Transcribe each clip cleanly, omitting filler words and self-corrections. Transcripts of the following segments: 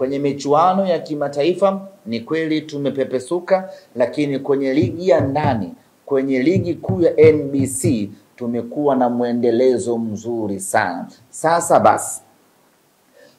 Kwenye michuano ya kimataifa ni kweli tumepepesuka, lakini kwenye ligi ya ndani, kwenye ligi kuu ya NBC tumekuwa na mwendelezo mzuri sana. Sasa basi,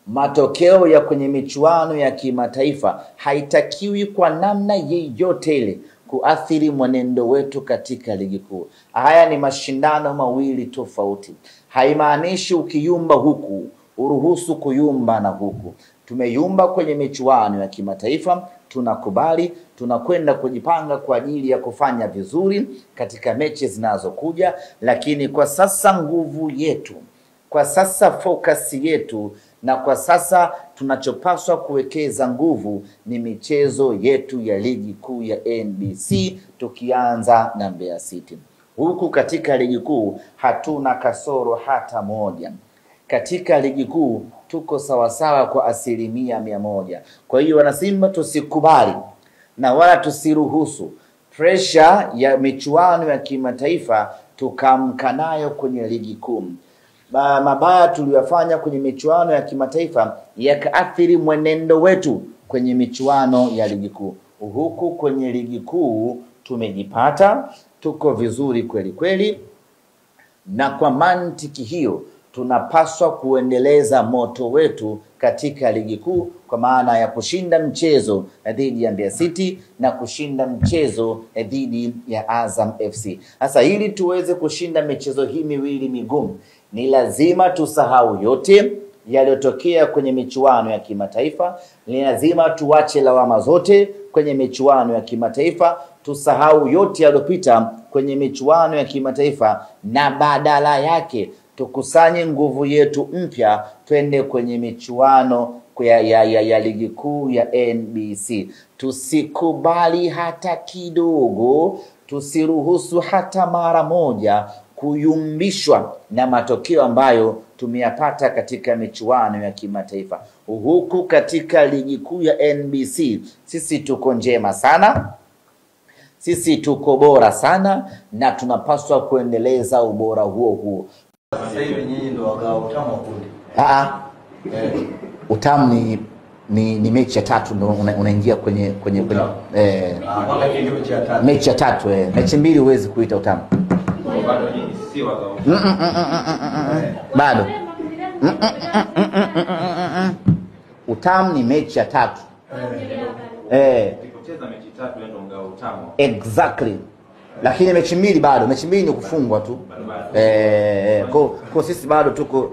matokeo ya kwenye michuano ya kimataifa haitakiwi kwa namna yeyote ile kuathiri mwenendo wetu katika ligi kuu. Haya ni mashindano mawili tofauti. Haimaanishi ukiyumba huku uruhusu kuyumba na huku. Tumeyumba kwenye michuano ya kimataifa, tunakubali, tunakwenda kujipanga kwa ajili ya kufanya vizuri katika mechi zinazokuja, lakini kwa sasa nguvu yetu, kwa sasa focus yetu, na kwa sasa tunachopaswa kuwekeza nguvu ni michezo yetu ya ligi kuu ya NBC, tukianza na Mbeya City. Huku katika ligi kuu hatuna kasoro hata moja. Katika ligi kuu tuko sawasawa kwa 100%. Kwa hiyo wanasimba, tusikubali na wala tusiruhusu pressure ya michuano ya kimataifa tukamka nayo kwenye ligi kuu. Mabaya tuliyofanya kwenye michuano ya kimataifa yakaathiri mwenendo wetu kwenye michuano ya ligi kuu. Huku kwenye ligi kuu tumejipata, tuko vizuri kweli kweli, na kwa mantiki hiyo tunapaswa kuendeleza moto wetu katika ligi kuu, kwa maana ya kushinda mchezo dhidi ya Mbeya City na kushinda mchezo dhidi ya Azam FC. Sasa ili tuweze kushinda michezo hii miwili migumu, ni lazima tusahau yote yaliyotokea kwenye michuano ya kimataifa. Ni lazima tuache lawama zote kwenye michuano ya kimataifa, tusahau yote yaliyopita kwenye michuano ya kimataifa, na badala yake tukusanye nguvu yetu mpya, twende kwenye michuano ya ligi kuu ya NBC. Tusikubali hata kidogo, tusiruhusu hata mara moja kuyumbishwa na matokeo ambayo tumeyapata katika michuano ya kimataifa. Huku katika ligi kuu ya NBC sisi tuko njema sana, sisi tuko bora sana, na tunapaswa kuendeleza ubora huo. Sasa hivi nyinyi ndio wagao utamu wa kundi. Utamu ni mechi ya tatu ndio unaingia kwenye mechi ya tatu. Mechi mbili huwezi kuita utamu. Bado nyinyi si wagao. Bado. Utamu ni mechi ya tatu. Tukicheza mechi tatu ndio mgao utamu. Exactly. Lakini mechi mbili bado, mechi mbili ni kufungwa tu. Kwa sisi bado tuko